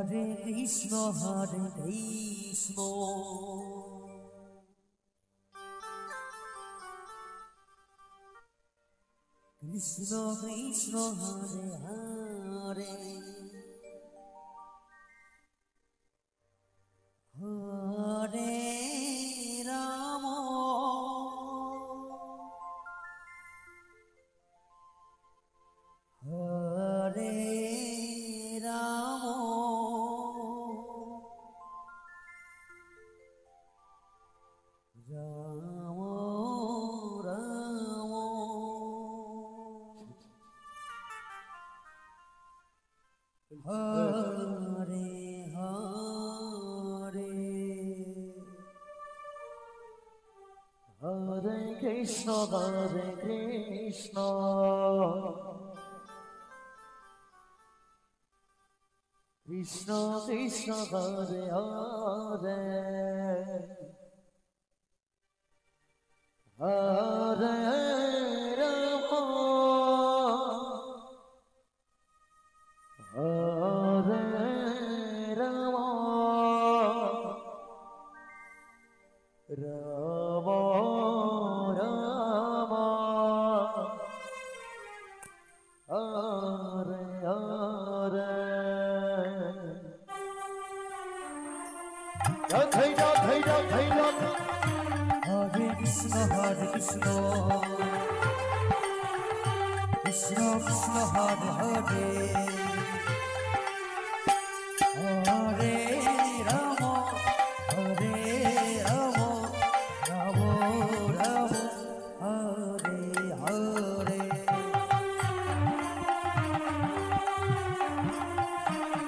Hare Krishna, Hare Krishna. Krishna Krishna, Hare Hare. Hare Rama, Hare Rama, Rama Rama, Hare Hare Krishna, Hare Krishna, Krishna Krishna, Hare Hare, Hare Rama, Hare Rama, Rama Rama, Hare Hare.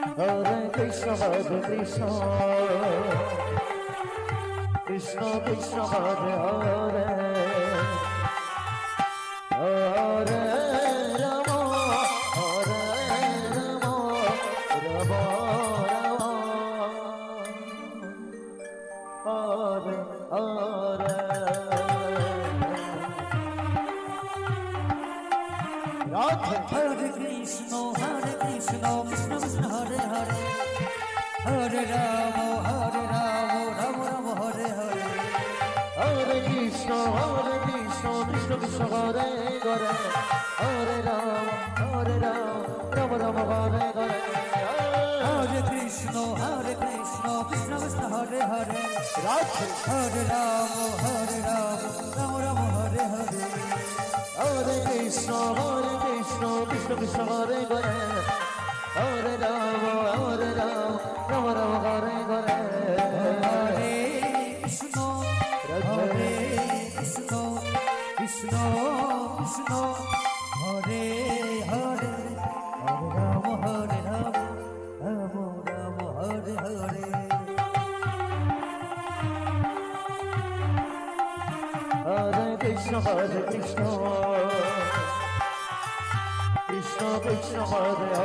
Hare Krishna, Hare Krishna, Krishna Krishna, Hare Hare, Hare Rama, Hare Rama, Rama Rama, Hare Hare. Hare Krishna, Hare Krishna, Krishna Krishna, Hare Hare, Hare Rama, Hare Rama, Rama Rama, Hare Hare. Hare Krishna, Hare Krishna, Krishna Krishna, Hare Hare, Hare Rama, Hare Rama, Rama Rama, Hare Hare. Hare Krishna, Krishna Krishna, Hare Hare, Hare Rama, Rama Rama, Hare Hare. Hare Krishna, Krishna Krishna, Hare Hare, Hare Rama, Rama Rama, Hare Hare. Hare Krishna, Krishna Krishna, Hare Hare, Hare Rama, Rama Rama, Hare Hare. Hare Krishna, Krishna Krishna, Hare Hare, Hare Rama, Rama Rama, Hare Hare. Hare Krishna, Krishna Krishna, Hare Hare,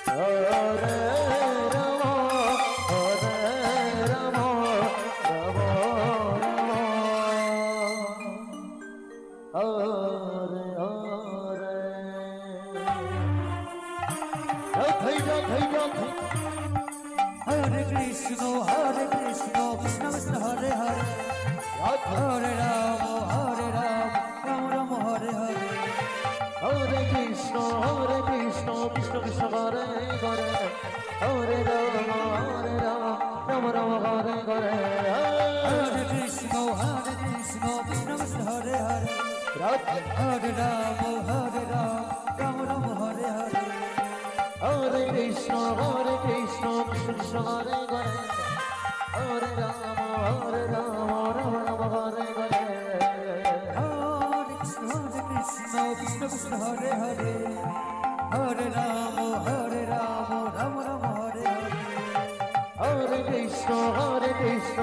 Hare Rama, Rama Rama, Hare Hare. Hare Krishna, Krishna Krishna, Hare Hare, Hare Rama, Rama Rama, Hare Hare. Hare Krishna, Krishna Krishna, Hare Hare, Hare Rama, Rama Rama, Hare Hare. Hare Krishna, Krishna Krishna, Hare Hare, Hare Rama, Rama Rama, Hare Hare. Hare Krishna, Krishna Krishna, Hare Hare, Hare Rama, Rama Rama, Hare Hare. Hare Krishna, Krishna Krishna, Hare Hare, Hare Rama, Rama Rama, Hare Hare. Hare Krishna,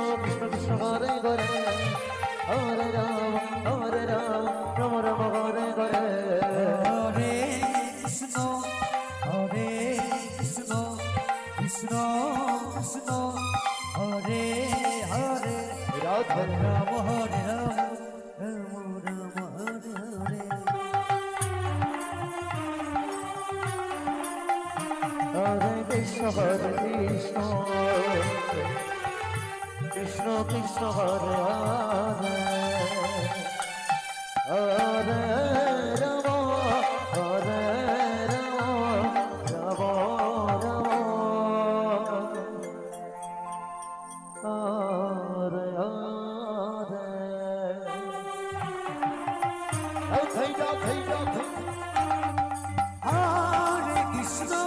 Krishna Krishna, Hare Hare, Hare Rama, Rama Rama, Hare Hare. Hare Krishna, Krishna Krishna, Hare Hare, Hare Rama, Hare Rama, Rama Rama, Hare Hare. Hare Krishna Hare Krishna Krishna Krishna Hare Hare Hare Rama Hare Rama Rama Rama Hare Hare Hey ja Hare Krishna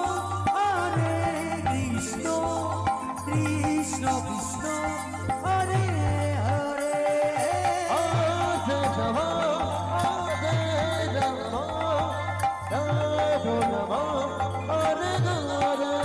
Krishna Krishna Hare Hare Hare Rama Hare Rama Rama Hare Hare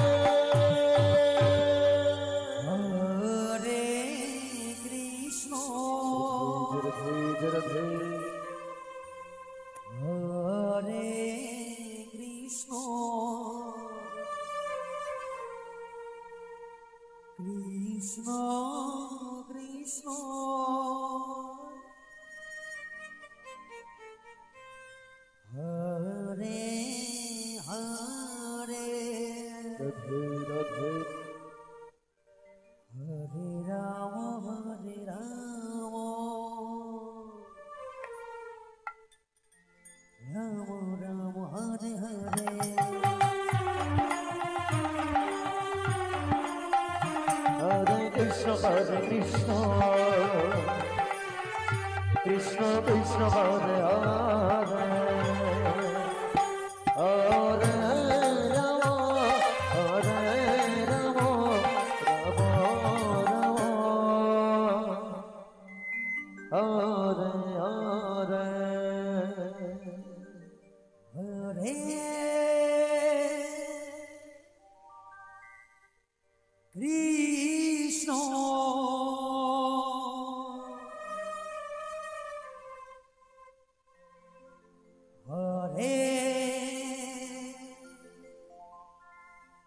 Hare Krishna Hare Krishna Krishna Krishna Hare Hare Hare Rama Rama Rama Hare Hare Hare Krishna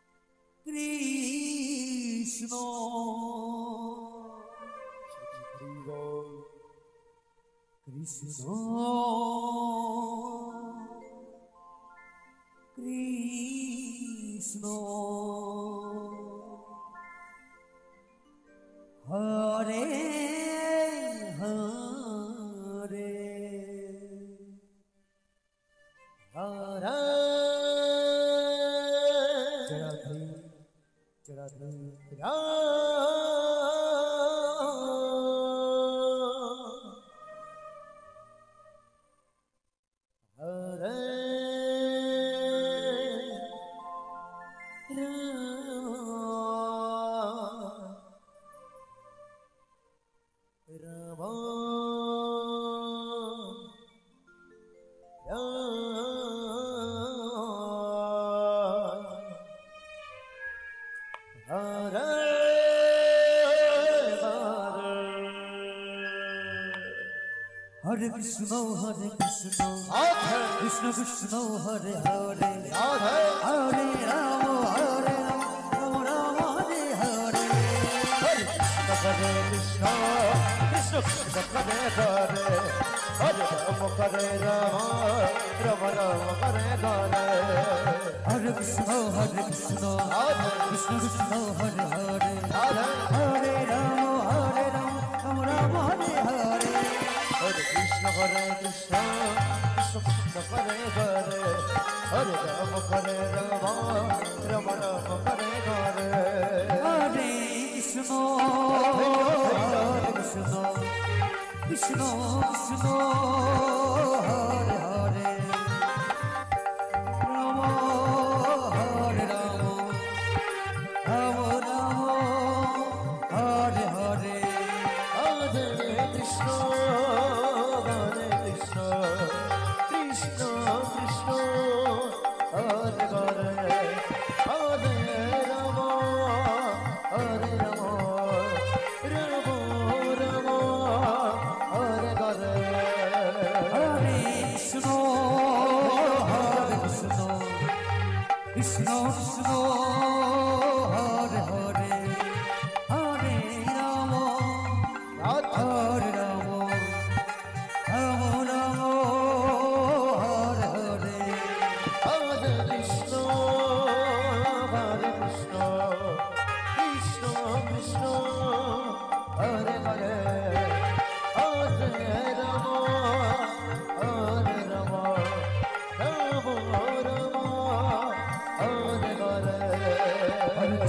Krishna Krishna Hare Hare Hare Rama Rama Rama Hare Hare Hare Krishna Hare Krishna Krishna Krishna Hare Hare Hare Hare Krishna Krishna Krishna Hare Hare Hare Rama Rama Rama Hare Hare Hare Krishna Krishna Hare Hare Hare Rama Rama Rama Hare Hare Hare Krishna Krishna Krishna Hare Hare Hare Rama Rama Rama Hare Hare Hare Krishna Krishna Hare Hare Hare Rama Rama Rama Hare Hare Hare Krishna Krishna Krishna Hare Hare Rama Hare Rama Rama Rama Hare Hare Hare Krishna Krishna Krishna Hare Hare Hare Rama Hare Rama Rama Rama Hare Hare Hare Krishna Krishna Krishna Hare Hare Hare Rama Hare Rama Rama Rama Hare Hare Hare Krishna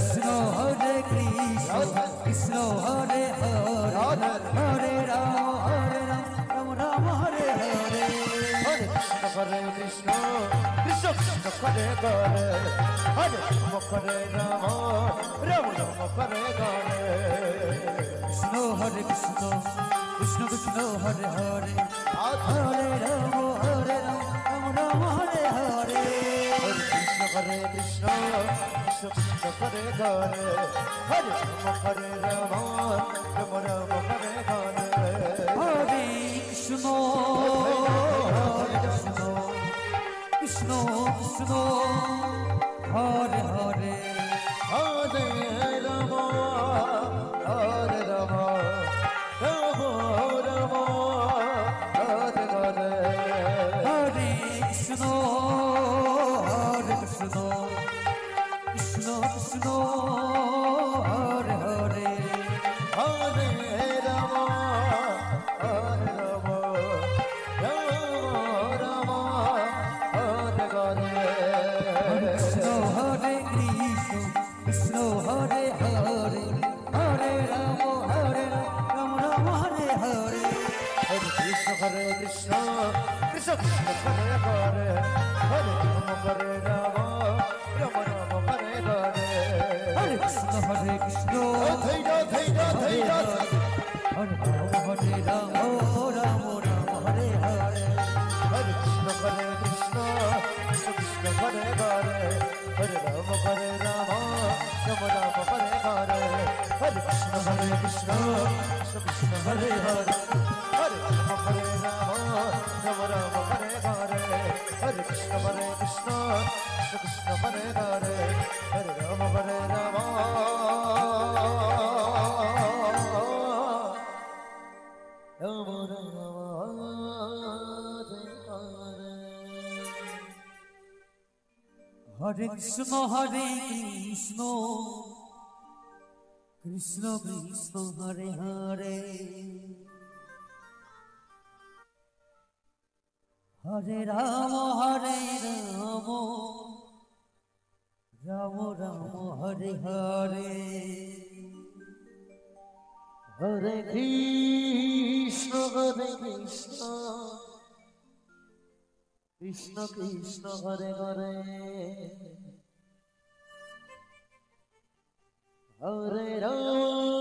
Krishna হরে কৃষ্ণ কৃষ্ণ হরে হরে হরে রাম রাম হরে হরে হরে কৃষ্ণ কৃষ্ণ কৃষ্ণ হরে হরে হরে হরে রাম রাম রাম হরে হরে কৃষ্ণ হরে কৃষ্ণ কৃষ্ণ কৃষ্ণ হরে হরে হরে রাম রাম রাম হরে হরে কৃষ্ণ কৃষ্ণ কৃষ্ণ হরে হরে হরে হরে রাম রাম রাম হরে হরে হরে কৃষ্ণ কৃষ্ণ কৃষ্ণ হরে হরে হরে রাম হরে রাম রাম রাম হরে হরে হরে কৃষ্ণ হরে কৃষ্ণ কৃষ্ণ কৃষ্ণ হরে হরে হরে রাম হরে রাম রাম রাম হরে হরে কৃষ্ণ হরে কৃষ্ণ কৃষ্ণ হরে হরে হরে রাম রাম রাম হরে হরে হরে কৃষ্ণ কৃষ্ণ কৃষ্ণ হরে হরে হরে রাম রাম রাম হরে হরে হরে কৃষ্ণ হরে কৃষ্ণ ধৈর্য ধৈর্য ধৈর্য হরে রাম রাম রাম হরে হরে হরে কৃষ্ণ কৃষ্ণ কৃষ্ণ হরে হরে হরে রাম রাম রাম হরে হরে হরে কৃষ্ণ কৃষ্ণ কৃষ্ণ হরে হরে হরে রাম রাম রাম হরে হরে হরে কৃষ্ণ কৃষ্ণ কৃষ্ণ হরে হরে হরে রাম রাম হরে কৃষ্ণ কৃষ্ণ কৃষ্ণ কৃষ্ণ হরে হরে হরে রাম রাম রাম হরে হরে হরে কৃষ্ণ কৃষ্ণ কৃষ্ণ হরে হরে হরে রাম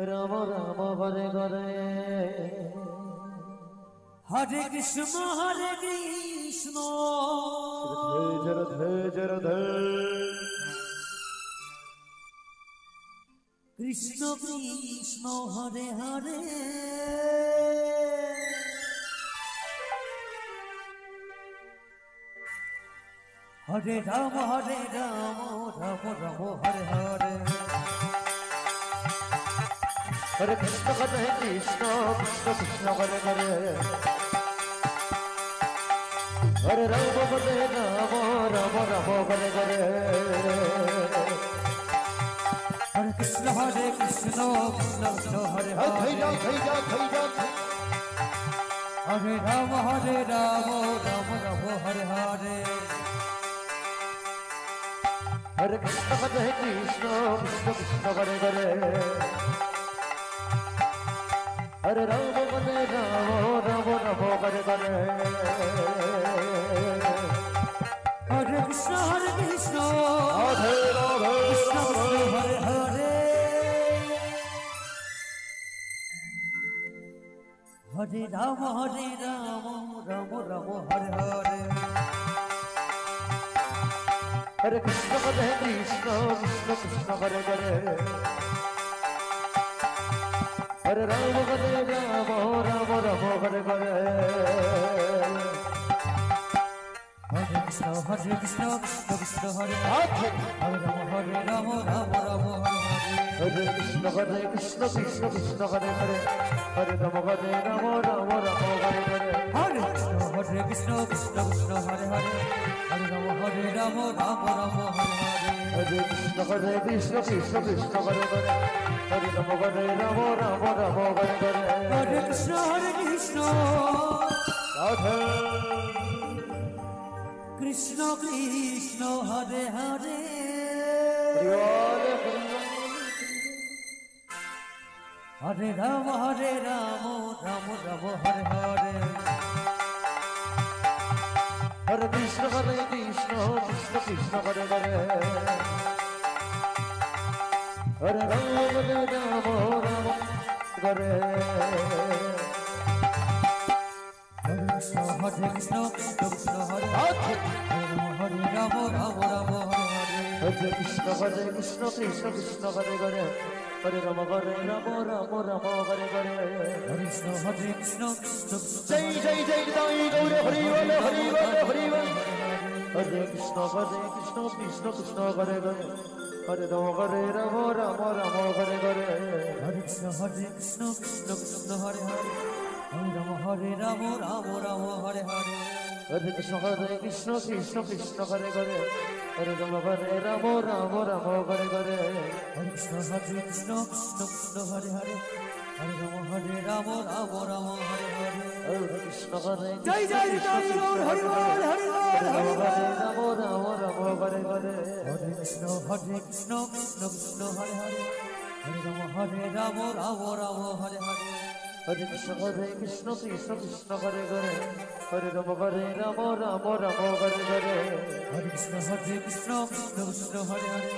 রাম রাম হরে হরে হরে কৃষ্ণ কৃষ্ণ জর জর কৃষ্ণ কৃষ্ণ হরে হরে হরে রাম রাম রাম হরে হরে হরে কৃষ্ণ কৃষ্ণ কৃষ্ণ হরে হরে হরে রাম রাম রাম হরে হরে হরে কৃষ্ণ কৃষ্ণ কৃষ্ণ হরে হরে হরে রাম রাম রাম হরে হরে হরে কৃষ্ণ কৃষ্ণ কৃষ্ণ হরে হরে হরে রাম রাম রাম হরে হরে হরে কৃষ্ণ কৃষ্ণ রাধে রাধে কৃষ্ণ কৃষ্ণ হরে হরে হরে রাম রাম রাম হরে হরে হরে কৃষ্ণ কৃষ্ণ কৃষ্ণ হরে হরে হরে রাম রাম রাম হরে হরে হরে কৃষ্ণ কৃষ্ণ কৃষ্ণ হরে হরে রাম রাম রাম হরে হরে কৃষ্ণ কৃষ্ণ কৃষ্ণ হরে হরে হরে রাম রাম রাম হরে হরে হরে কৃষ্ণ কৃষ্ণ কৃষ্ণ হরে হরে হরে রাম রাম রাম হরে হরে হরে কৃষ্ণ কৃষ্ণ কৃষ্ণ হরে হরে হরে রাম রাম রাম হরে হরে হরে কৃষ্ণ রাধে কৃষ্ণ কৃষ্ণ হরে হরে হরে রাম রাম রাম হরে হরে হরে কৃষ্ণ কৃষ্ণ কৃষ্ণ হরে হরে হরে রাম রাম হরে হরে কৃষ্ণ কৃষ্ণ হরে হরে হরে রাম রাম রাম হরে হরে হরে কৃষ্ণ কৃষ্ণ কৃষ্ণ হরে হরে হরে রাম রাম হরে হরে হরে কৃষ্ণ কৃষ্ণ জয় জয় জয় জয় গৌর হরি বল হরি বল হরি বল হরে কৃষ্ণ কৃষ্ণ কৃষ্ণ হরে হরে হরে রাম রাম হরে হরে হরে কৃষ্ণ কৃষ্ণ হরে হরে হরে রাম রাম রাম হরে হরে হরে কৃষ্ণ কৃষ্ণ হরে হরে হরে রাম রাম হরে হরে হরে কৃষ্ণ কৃষ্ণ হরে হরে হরে রাম রাম রাম হরে হরে হরে কৃষ্ণ জয় জয় জয় গৌর হরি বল হরি বল হরি বল রাম হরে হরে হরে কৃষ্ণ কৃষ্ণ হরে হরে হরে রাম রাম রাম হরে হরে হরে কৃষ্ণ কৃষ্ণ হরে হরে হরে রাম রাম হরে হরে হরে কৃষ্ণ কৃষ্ণ হরে হরে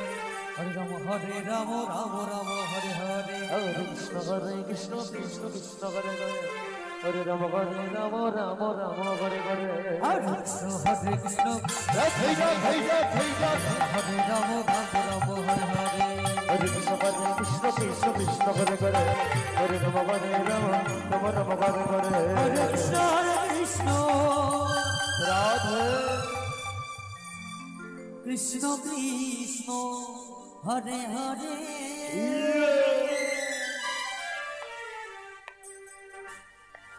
হরে রাম রাম হরে হরে হরে কৃষ্ণ কৃষ্ণ হরে হরে হরে রাম রাম হরে হরে হরে কৃষ্ণ হরে রাম হরে রাম হরে হরে হরে কৃষ্ণ কৃষ্ণ হরে হরে হরে রাম রাম হরে হরে হরে কৃষ্ণ রাধে কৃষ্ণ কৃষ্ণ হরে হরে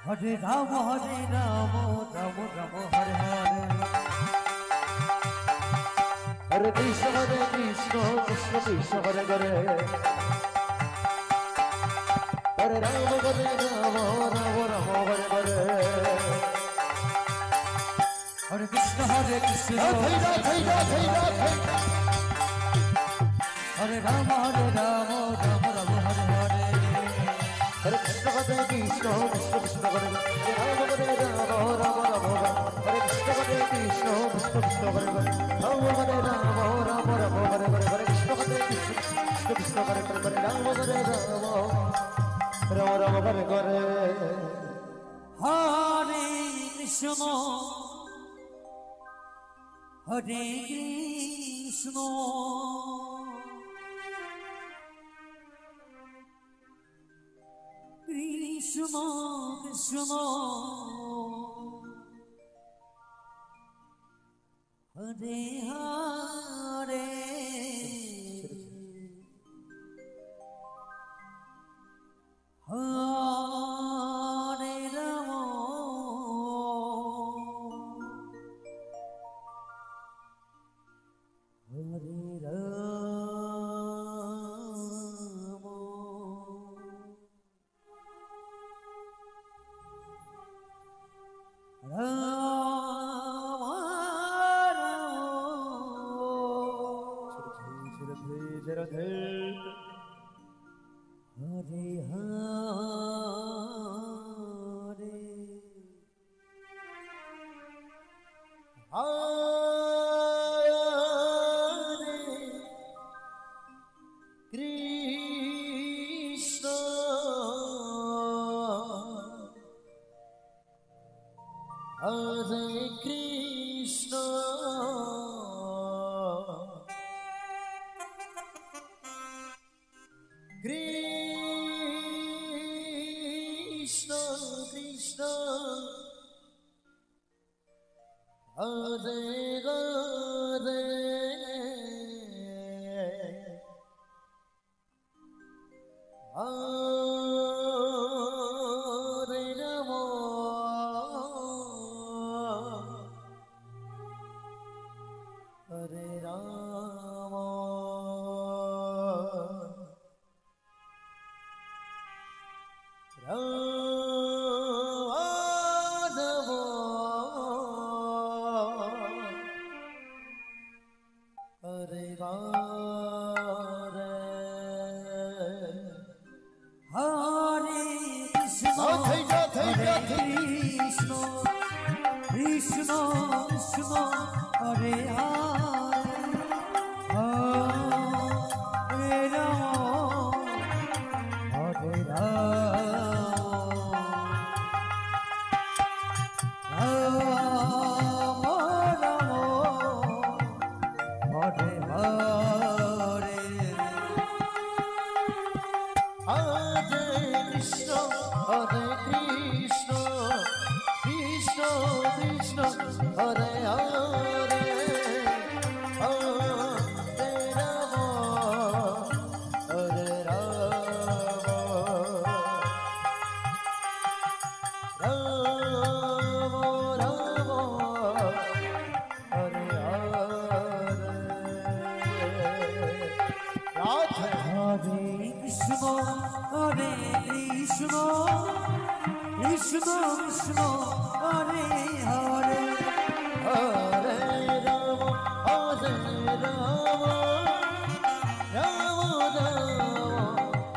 হরে রাম রাম রাম হরে হরে হরে কৃষ্ণ কৃষ্ণ কৃষ্ণ হরে হরে হরে রাম রাম হরে হরে হরে কৃষ্ণ হরে কৃষ্ণ হরে রাম রাম রাম হরে হরে হরে কৃষ্ণ কৃষ্ণ কৃষ্ণ হরে রাম হরে কৃষ্ণ কৃষ্ণ কৃষ্ণ হরে রাম হরে হরে কৃষ্ণ কৃষ্ণ হরে রাম হরে রাম হরে হরে হরে কৃষ্ণ হরে কৃষ্ণ কৃষ্ণ কৃষ্ণ হরে হরে হরে রাম হরে রাম হরে হরে কৃষ্ণ হরে কৃষ্ণ কৃষ্ণ কৃষ্ণ হরে হরে হরে রাম হরে রাম রাম কৃষ্ণ কৃষ্ণ হরে হরে রাম হরে কৃষ্ণ কৃষ্ণ হরে হরে হরে রাম হরে রাম রাম রাম হরে হরে হরে কৃষ্ণ হরে কৃষ্ণ কৃষ্ণ কৃষ্ণ হরে হরে হরে রাম হরে রাম রাম রাম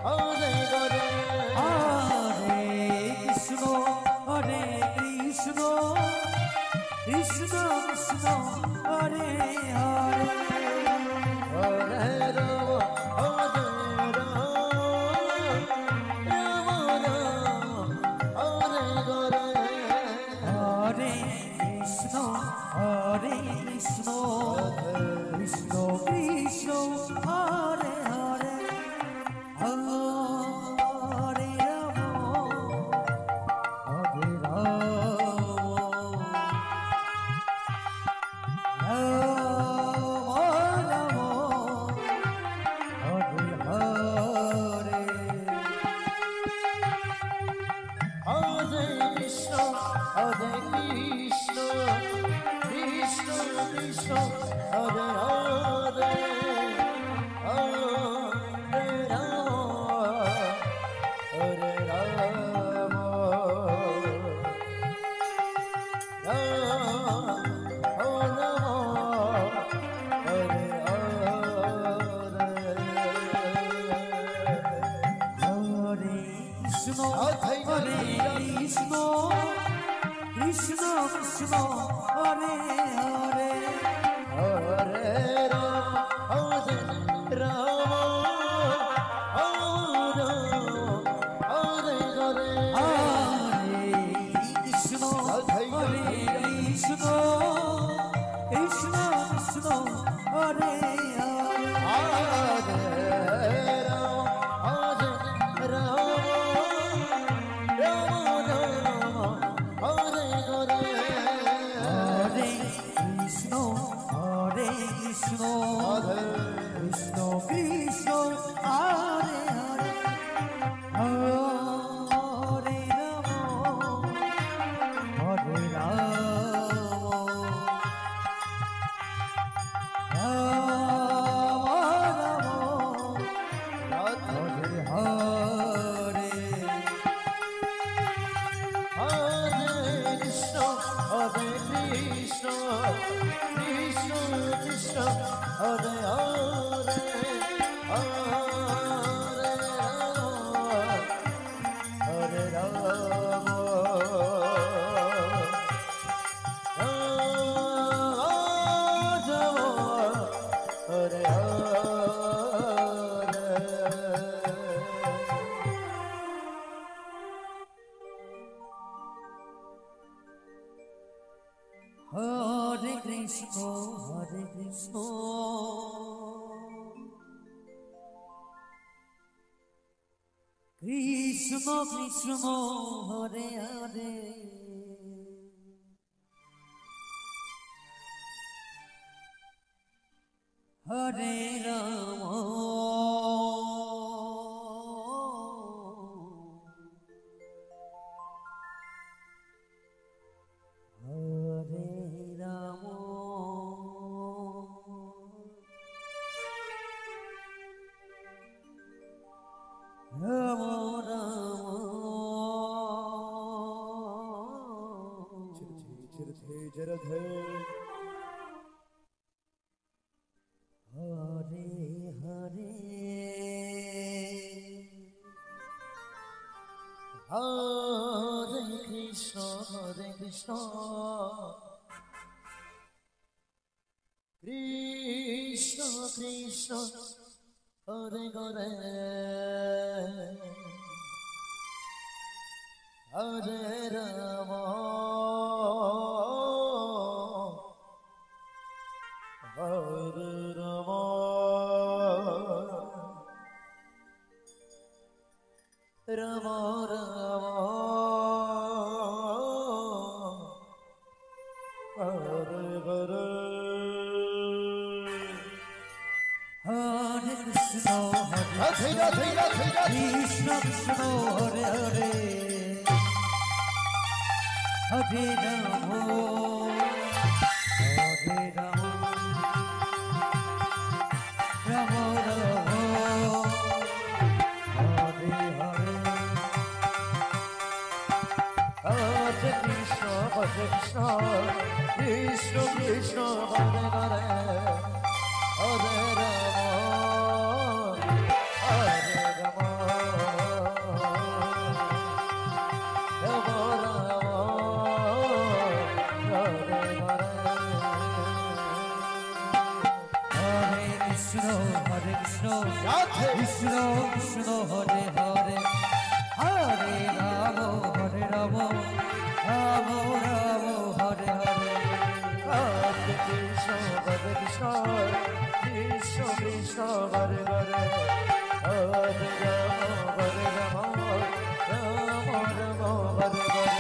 হরে হরে হরে কৃষ্ণ হরে কৃষ্ণ কৃষ্ণ কৃষ্ণ হরে হরে হরে রাম হরে Ram Hare Hare Hare Krishna, Hare Krishna, Krishna Krishna, Hare Hare, Hare Rama, Hare Rama, Rama Hare হরে কৃষ্ণ হরে Krishna Krishna Krishna Hare Hare Hare Rama, Hare Rama, Rama Hare Hare. হরে কৃষ্ণ হরে কৃষ্ণ কৃষ্ণ কৃষ্ণ হরে হরে হরে কৃষ্ণ হরে কৃষ্ণ কৃষ্ণ কৃষ্ণ হরে হরে হরে রাম হরে রাম হরে হরে হরে কৃষ্ণ হরে কৃষ্ণ কৃষ্ণ কৃষ্ণ হরে হরে হরে রাম হরে Ram Ram Hare Hare Hare Krishna, Hare Krishna, Krishna Hare Hare Hare Ram হরে Ram Ram Ram Hare Hare Hare Krishna, ধীরা ধীরা ধীরা Krishna Krishna, Hare Hare, Hare Rama, Hare Rama, Rama Rama, Hare Hare, Hare Krishna Krishna Krishna Hare Hare Hare Rama Hare Rama Rama Rama Hare Hare Hare Krishna, Hare Krishna, Radhe Krishna Krishna, Hare Hare, Hare Rama, Hare Rama, Rama Rama, Hare Hare. Hare Krishna Krishna Krishna Hare Hare Hare Rama Rama Rama Hare Hare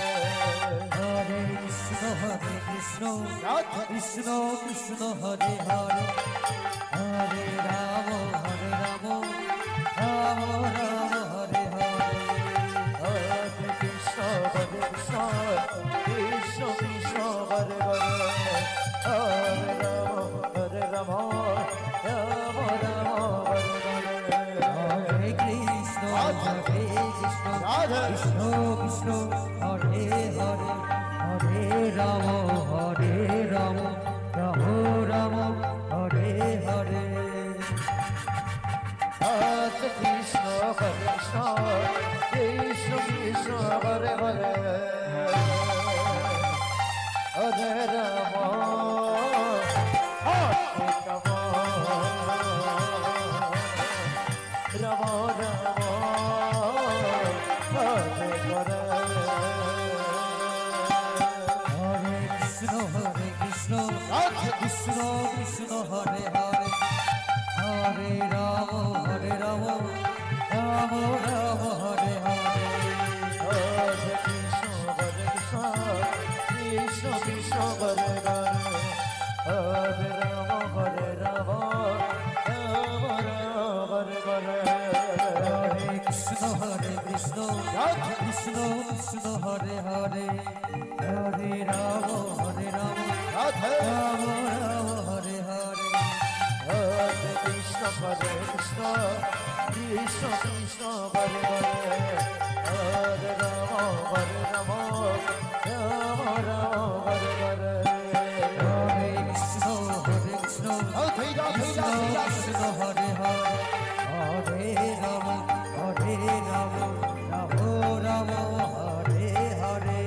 Hare Krishna, Hare Krishna, Radhe Krishna Krishna, Hare Hare, Hare Rama, Hare Rama, Rama Rama, Hare Hare. Hare Krishna Krishna Krishna Hare Hare Hare Rama Rama Rama Hare Hare Hare Krishna, Hare Krishna, Radhe Krishna Krishna, Hare Hare, Hare Rama, Hare Rama, Rama Rama, Hare Hare. Hare Krishna Krishna Krishna Hare Hare Hare Rama Hare Rama Rama Rama Hare Hare Hare Krishna, Hare Krishna, Radhe Krishna Krishna, Hare Hare, Hare Rama, Hare Rama, Rama Rama, Hare Hare. Hare Krishna Krishna Krishna Hare Hare Hare Rama Hare Rama Rama Rama Hare Hare Hare Krishna, Hare Krishna, Radhe Krishna Krishna, Hare Hare, Hare Rama, Hare Rama, Radhe Rama Rama, Hare Hare. Hare Krishna Krishna Krishna Hare Hare Hare Rama Hare Rama Rama Rama Hare Hare Hare Krishna, Hare Krishna, Radhe Radhe Krishna Krishna, Hare Hare, Hare Rama, Hare Rama, Rama Rama, Hare Hare.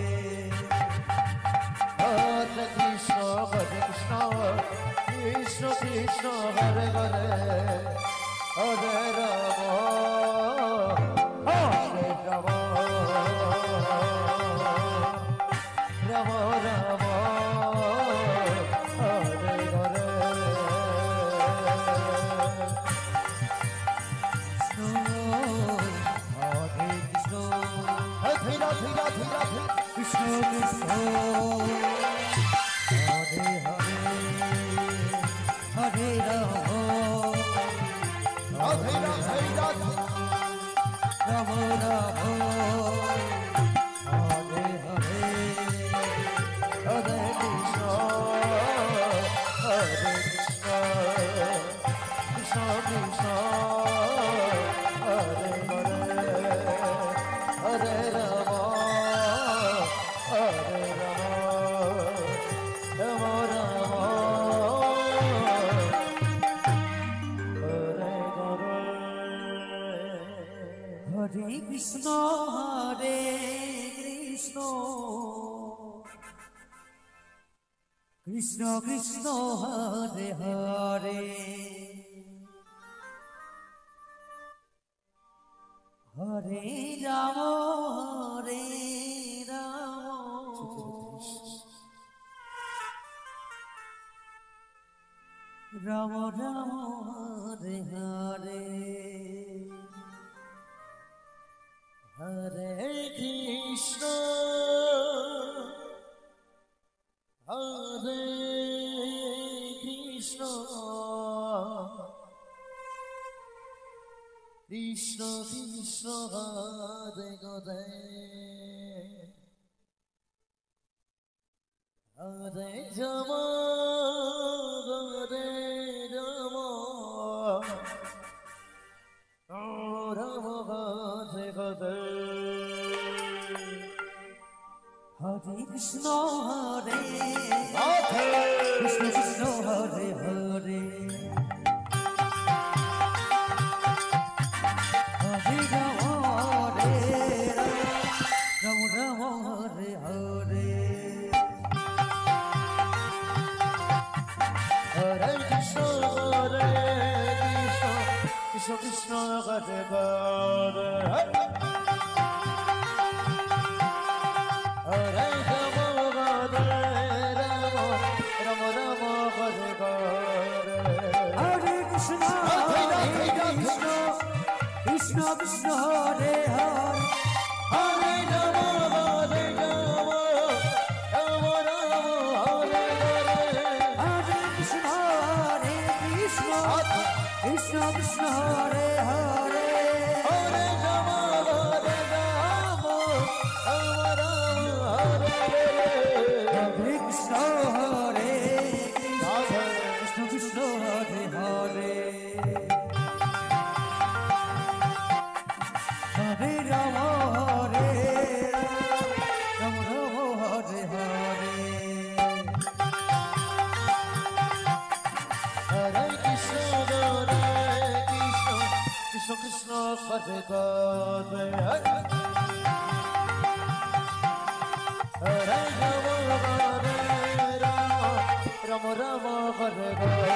Hare Krishna Krishna Krishna Hare Hare Hare Rama Hare Rama Rama Rama Hare Hare Krishna, Hare Krishna, Krishna Krishna Krishna, Hare Hare, Hare Rama, Radhe Radhe Radhe Rama Rama, Hare Hare. Hare Krishna Krishna Krishna Hare Hare Hare Rama Hare Rama Rama Rama Hare Hare Hare Krishna, Hare Krishna, Krishna Krishna, Hare Hare, হরে রাম হরে রাম রাম রাম হরে হরে হরে কৃষ্ণ হরে কৃষ্ণ কৃষ্ণ কৃষ্ণ হরে হরে হরে রাম হরে রাম রাম হরে হরে হরে কৃষ্ণ হরে কৃষ্ণ কৃষ্ণ হরে হরে হরে রাম হরে রাম রাম হরে হরে হরে কৃষ্ণ হরে কৃষ্ণ কৃষ্ণ কৃষ্ণ হরে হরে হরে রাম হরে রাম রাম রাম হরে হরে হরে কৃষ্ণ কৃষ্ণ কৃষ্ণ কৃষ্ণ হরে হরে হরে রাম হরে রাম রাম রাম হরে হরে হরে কৃষ্ণ কৃষ্ণ কৃষ্ণ কৃষ্ণ হরে হরে হরে রাম হরে রাম রাম রাম হরে হরে হরে কৃষ্ণ হরে কৃষ্ণ কৃষ্ণ হরে হরে হরে রাম হরে রাম রাম হরে হরে হরে কৃষ্ণ হরে কৃষ্ণ কৃষ্ণ কৃষ্ণ হরে হরে হরে রাম হরে রাম রাম রাম হরে হরে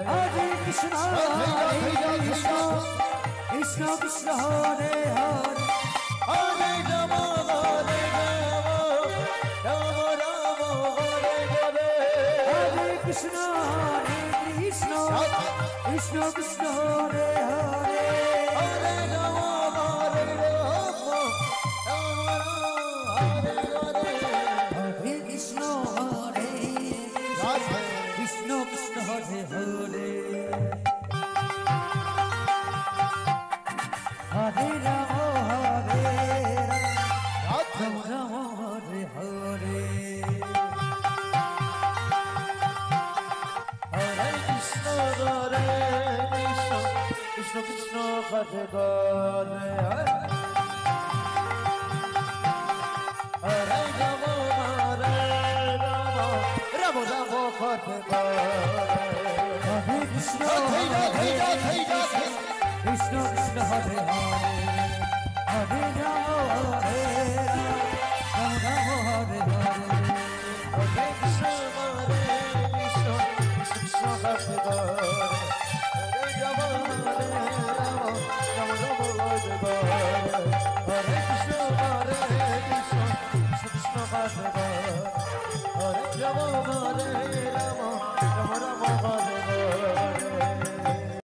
হরে কৃষ্ণ কৃষ্ণ কৃষ্ণ কৃষ্ণ হরে হরে হরে রাম হরে রাম রাম রাম হরে হরে হরে কৃষ্ণ কৃষ্ণ কৃষ্ণ কৃষ্ণ হরে হরে হরে রাম হরে রাম রাম রাম হরে হরে হরে কৃষ্ণ হরে কৃষ্ণ কৃষ্ণ হরে হরে হরে রাম হরে রাম রাম হরে হরে হরে কৃষ্ণ হরে কৃষ্ণ কৃষ্ণ কৃষ্ণ হরে হরে হরে রাম হরে রাম রাম রাম হরে হরে হরে কৃষ্ণ কৃষ্ণ কৃষ্ণ হরে হরে হরে রাম হরে রাম রাম হরে হরে হরে কৃষ্ণ হরে কৃষ্ণ কৃষ্ণ কৃষ্ণ হরে হরে হরে রাম হরে রাম রাম রাম হরে হরে হরে কৃষ্ণ হরে কৃষ্ণ কৃষ্ণ কৃষ্ণ হরে হরে হরে রাম হরে